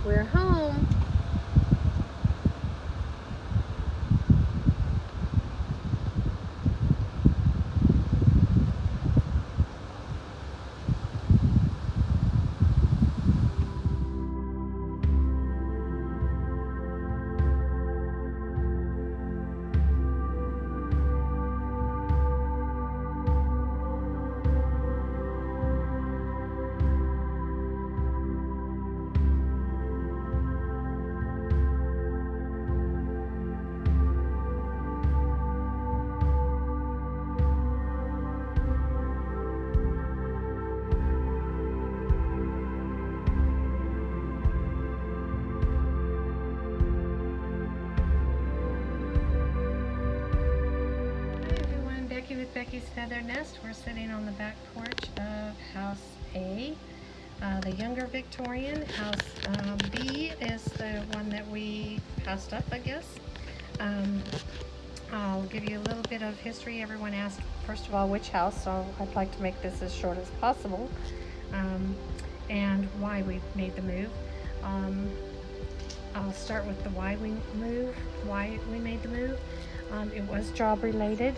We're home. Hi everyone, Becky with Becky's Feather Nest. We're sitting on the back porch of House A, the younger Victorian. House B is the one that we passed up, I guess. Um, I'll give you a little bit of history. Everyone asked, first of all, which house, so I'd like to make this as short as possible, um, and why we made the move. Um, I'll start with the why we made the move. It was job related.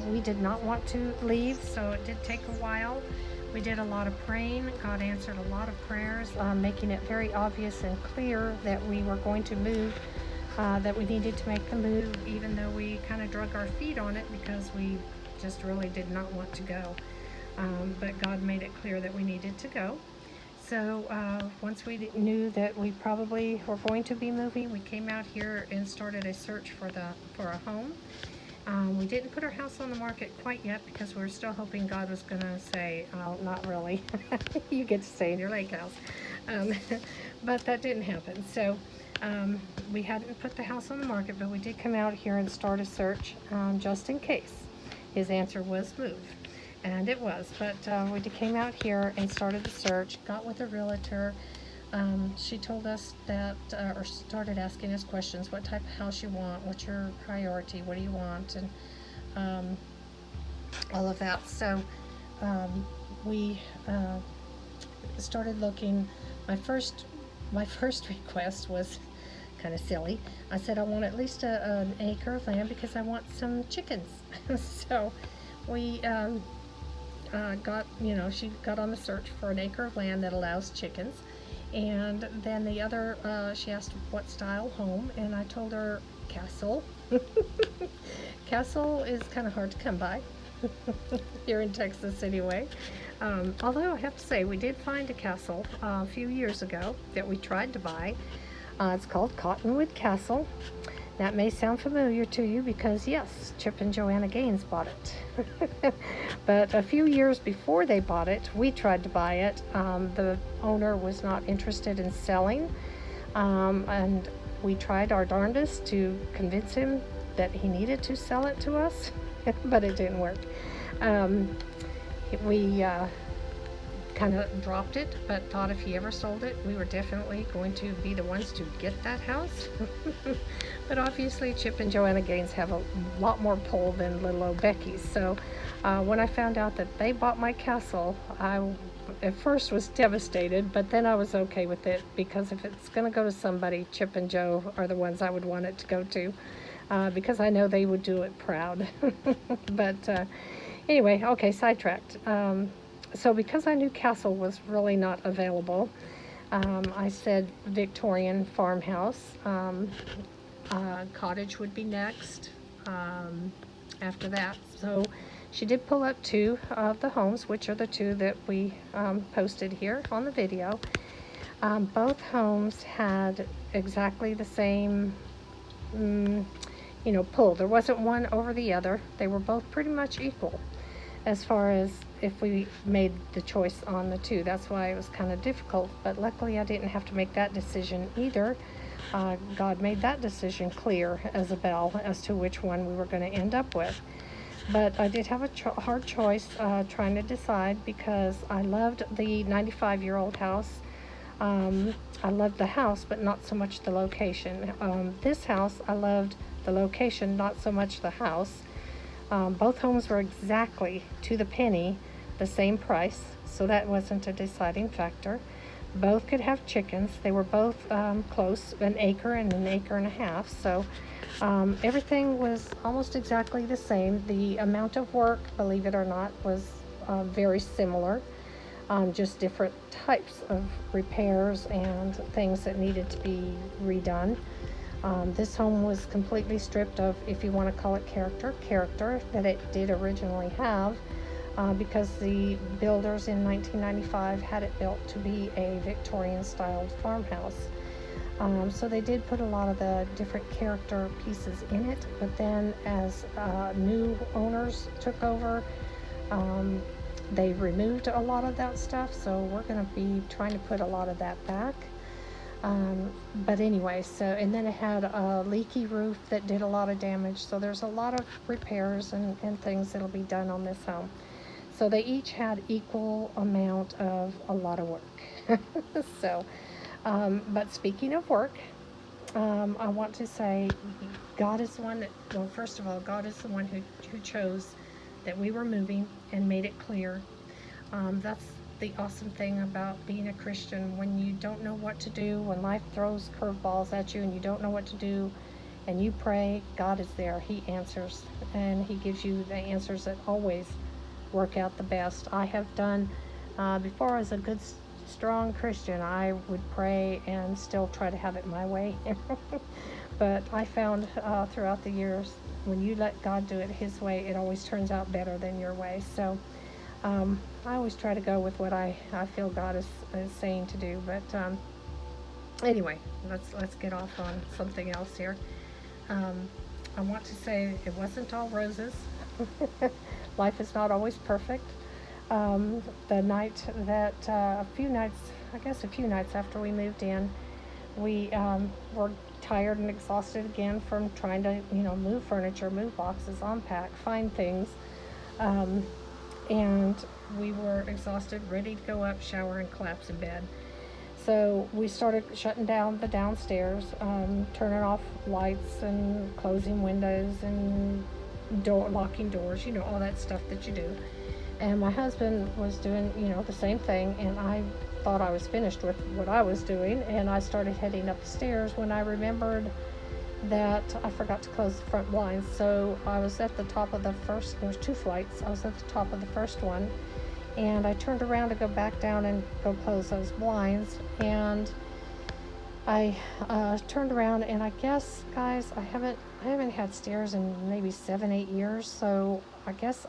We did not want to leave, so it did take a while. We did a lot of praying. God answered a lot of prayers, making it very obvious and clear that we were going to move, that we needed to make the move, even though we kind of drug our feet on it because we just really did not want to go. But God made it clear that we needed to go. So once we knew that we probably were going to be moving, we came out here and started a search for a home. We didn't put our house on the market quite yet because we were still hoping God was going to say, "Oh, not really. You get to stay in your lake house." Um, but that didn't happen. So we hadn't put the house on the market, but we did come out here and start a search just in case. His answer was move. And it was, but we came out here and started the search, got with a realtor. She told us that, or started asking us questions: what type of house you want, what's your priority, what do you want, and all of that. So we started looking. My first request was kind of silly. I said I want at least an acre of land because I want some chickens. So we she got on the search for an acre of land that allows chickens. And then the other, she asked what style home, and I told her castle. Castle is kind of hard to come by here in Texas anyway. Although I have to say, we did find a castle a few years ago that we tried to buy. It's called Cottonwood Castle. That may sound familiar to you because, yes, Chip and Joanna Gaines bought it. But a few years before they bought it, we tried to buy it. The owner was not interested in selling, and we tried our darndest to convince him that he needed to sell it to us, but it didn't work. We kind of dropped it, but thought if he ever sold it, we were definitely going to be the ones to get that house. But obviously Chip and Joanna Gaines have a lot more pull than little old Becky's. So when I found out that they bought my castle, I at first was devastated, but then I was okay with it because if it's going to go to somebody, Chip and Joe are the ones I would want it to go to, because I know they would do it proud. But anyway, okay, sidetracked. So because I knew castle was really not available, I said Victorian farmhouse. Cottage would be next after that. So she did pull up two of the homes, which are the two that we posted here on the video. Both homes had exactly the same pull. There wasn't one over the other. They were both pretty much equal as far as if we made the choice on the two. That's why it was kind of difficult, but luckily I didn't have to make that decision either. God made that decision clear as a bell as to which one we were going to end up with. But I did have a hard choice trying to decide because I loved the 95-year-old house. I loved the house, but not so much the location. This house, I loved the location, not so much the house. Both homes were exactly to the penny the same price, so that wasn't a deciding factor. both could have chickens. They were both close, an acre and an acre and a half. So everything was almost exactly the same. The amount of work, believe it or not, was very similar. Just different types of repairs and things that needed to be redone. This home was completely stripped of, if you want to call it character that it did originally have, because the builders in 1995 had it built to be a Victorian-styled farmhouse. So they did put a lot of the different character pieces in it, but then as new owners took over, they removed a lot of that stuff, so we're going to be trying to put a lot of that back. But anyway, so, and then it had a leaky roof that did a lot of damage, so there's a lot of repairs and things that'll be done on this home. So they each had equal amount of a lot of work. So, but speaking of work, I want to say God is the one that, well, first of all, God is the one who chose that we were moving and made it clear. That's the awesome thing about being a Christian. When you don't know what to do, when life throws curveballs at you and you don't know what to do, and you pray, God is there. He answers, and He gives you the answers that always work out the best. I have done, before I was a good, strong Christian, I would pray and still try to have it my way. But I found throughout the years, when you let God do it His way, it always turns out better than your way. So I always try to go with what I feel God is saying to do. But anyway, let's get off on something else here. I want to say it wasn't all roses. Life is not always perfect. The night that, a few nights after we moved in, we were tired and exhausted again from trying to, move furniture, move boxes, unpack, find things. And we were exhausted, ready to go up, shower, and collapse in bed. So we started shutting down the downstairs, turning off lights and closing windows and locking doors, all that stuff that you do. And my husband was doing, the same thing, and I thought I was finished with what I was doing, and I started heading up the stairs when I remembered that I forgot to close the front blinds. So I was at the top of the first, there's 2 flights, I was at the top of the first one, and I turned around to go back down and go close those blinds, and I turned around, and I guess, guys, I haven't had stairs in maybe 7-8 years, so I guess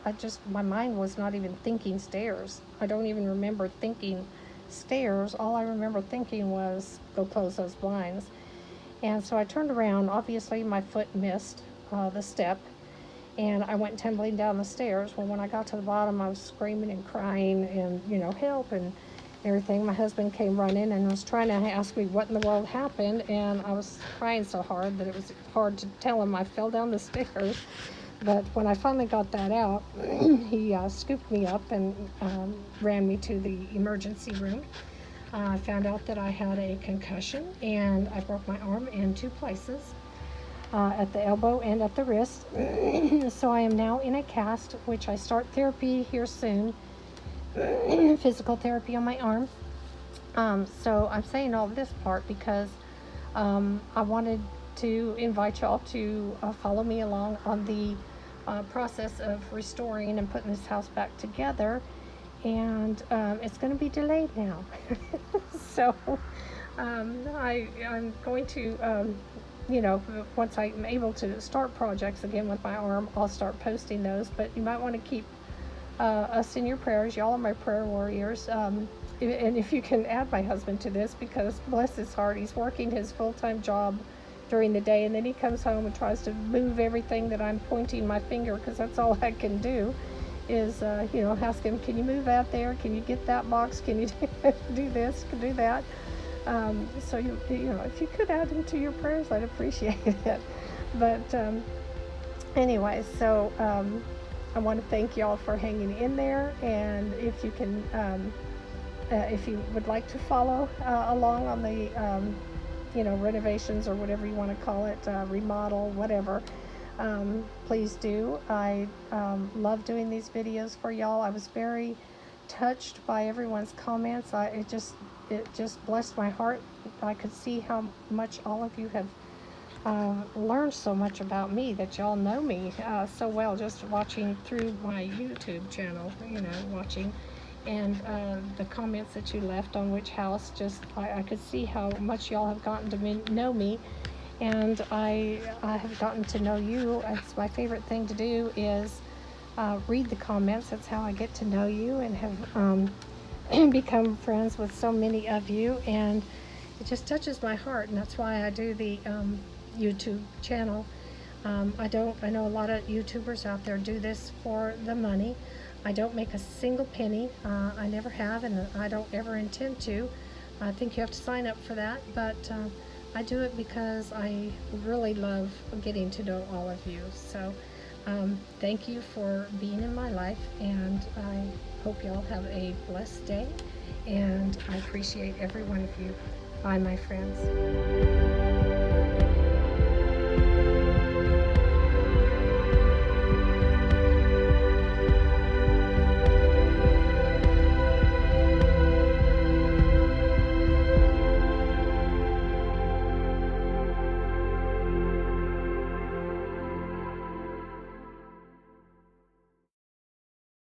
my mind was not even thinking stairs. I don't even remember thinking stairs. All I remember thinking was go close those blinds. And so I turned around. Obviously my foot missed the step, and I went tumbling down the stairs. Well, when I got to the bottom, I was screaming and crying and help and everything. My husband came running and was trying to ask me what in the world happened, and I was crying so hard that it was hard to tell him I fell down the stairs. But when I finally got that out, he scooped me up and ran me to the emergency room. I found out that I had a concussion, and I broke my arm in 2 places, at the elbow and at the wrist. So I am now in a cast, which I start therapy here soon, physical therapy on my arm. So I'm saying all this part because I wanted to invite y'all to follow me along on the process of restoring and putting this house back together. And it's going to be delayed now. So I'm going to, once I'm able to start projects again with my arm, I'll start posting those. But you might want to keep us in your prayers. Y'all are my prayer warriors. And if you can add my husband to this, because bless his heart, he's working his full-time job during the day, and then he comes home and tries to move everything that I'm pointing my finger, because that's all I can do, is ask him, can you move that there, can you get that box, can you do this, can do that. So if you could add him to your prayers, I'd appreciate it. But anyway, so I want to thank y'all for hanging in there, and if you can if you would like to follow along on the renovations, or whatever you want to call it, remodel, whatever, please do. I love doing these videos for y'all. I was very touched by everyone's comments. It just blessed my heart. I could see how much all of you have learned so much about me, that y'all know me so well just watching through my YouTube channel, watching. And the comments that you left on which house, just I could see how much y'all have gotten to know me, and I have gotten to know you. It's my favorite thing to do is read the comments. That's how I get to know you and have become friends with so many of you, and it just touches my heart, and that's why I do the YouTube channel. I know a lot of YouTubers out there do this for the money. I don't make a single penny. I never have, and I don't ever intend to. I think you have to sign up for that, but I do it because I really love getting to know all of you. So thank you for being in my life, and I hope y'all have a blessed day, and I appreciate every one of you. Bye, my friends.